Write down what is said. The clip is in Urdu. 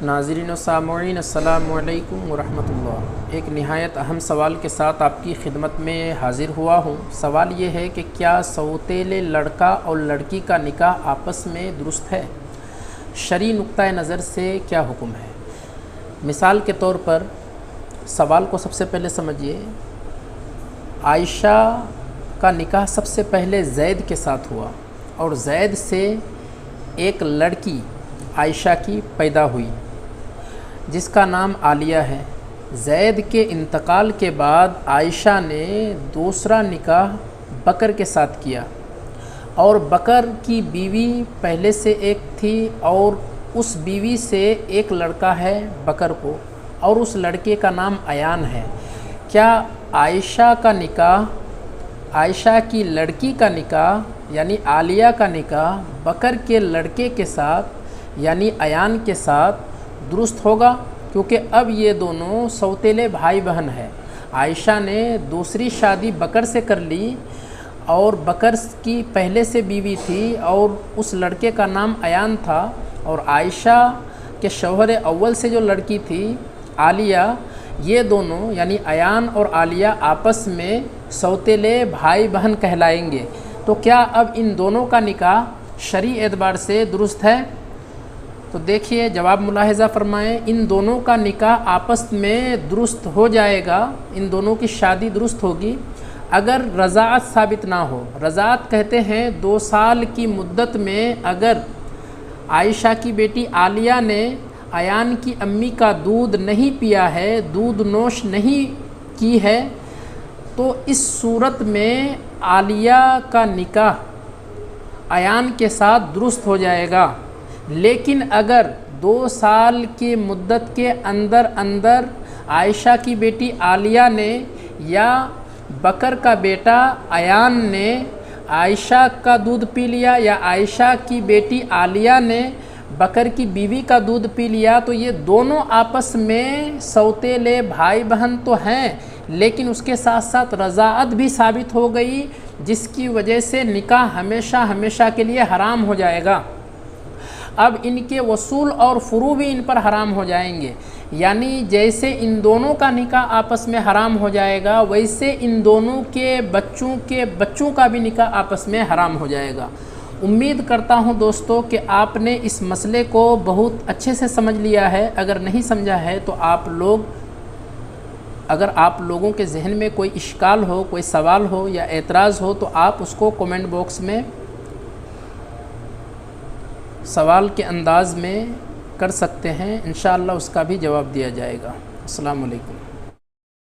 ناظرین و سامعین السلام علیکم ورحمۃ اللہ۔ ایک نہایت اہم سوال کے ساتھ آپ کی خدمت میں حاضر ہوا ہوں۔ سوال یہ ہے کہ کیا سوتیلے لڑکا اور لڑکی کا نکاح آپس میں درست ہے؟ شرعی نقطۂ نظر سے کیا حکم ہے؟ مثال کے طور پر سوال کو سب سے پہلے سمجھیے۔ عائشہ کا نکاح سب سے پہلے زید کے ساتھ ہوا اور زید سے ایک لڑکی عائشہ کی پیدا ہوئی جس کا نام عالیہ ہے۔ زید کے انتقال کے بعد عائشہ نے دوسرا نکاح بکر کے ساتھ کیا اور بکر کی بیوی پہلے سے ایک تھی اور اس بیوی سے ایک لڑکا ہے بکر کو، اور اس لڑکے کا نام ایان ہے۔ کیا عائشہ کا نکاح، عائشہ کی لڑکی کا نکاح یعنی عالیہ کا نکاح بکر کے لڑکے کے ساتھ یعنی ایان کے ساتھ درست ہوگا؟ کیونکہ اب یہ دونوں سوتیلے بھائی بہن ہیں۔ عائشہ نے دوسری شادی بکر سے کر لی اور بکر کی پہلے سے بیوی تھی اور اس لڑکے کا نام ایان تھا، اور عائشہ کے شوہر اول سے جو لڑکی تھی عالیہ، یہ دونوں یعنی ایان اور عالیہ آپس میں سوتیلے بھائی بہن کہلائیں گے۔ تو کیا اب ان دونوں کا نکاح شرعی اعتبار سے درست ہے؟ تو دیکھیے، جواب ملاحظہ فرمائیں۔ ان دونوں کا نکاح آپس میں درست ہو جائے گا، ان دونوں کی شادی درست ہوگی اگر رضاعت ثابت نہ ہو۔ رضاعت کہتے ہیں 2 سال کی مدت میں اگر عائشہ کی بیٹی عالیہ نے ایان کی امی کا دودھ نہیں پیا ہے، دودھ نوش نہیں کی ہے، تو اس صورت میں عالیہ کا نکاح ایان کے ساتھ درست ہو جائے گا۔ لیکن اگر 2 سال کی مدت کے اندر عائشہ کی بیٹی عالیہ نے یا بکر کا بیٹا ایان نے عائشہ کا دودھ پی لیا یا عائشہ کی بیٹی عالیہ نے بکر کی بیوی کا دودھ پی لیا، تو یہ دونوں آپس میں سوتیلے بھائی بہن تو ہیں، لیکن اس کے ساتھ ساتھ رضاعت بھی ثابت ہو گئی، جس کی وجہ سے نکاح ہمیشہ کے لیے حرام ہو جائے گا۔ اب ان کے وصول اور فروع بھی ان پر حرام ہو جائیں گے، یعنی جیسے ان دونوں کا نکاح آپس میں حرام ہو جائے گا، ویسے ان دونوں کے بچوں کا بھی نکاح آپس میں حرام ہو جائے گا۔ امید کرتا ہوں دوستو کہ آپ نے اس مسئلے کو بہت اچھے سے سمجھ لیا ہے۔ اگر نہیں سمجھا ہے تو اگر آپ لوگوں کے ذہن میں کوئی اشکال ہو، کوئی سوال ہو یا اعتراض ہو، تو آپ اس کو کومنٹ باکس میں سوال کے انداز میں کر سکتے ہیں، انشاءاللہ اس کا بھی جواب دیا جائے گا۔ السلام علیکم۔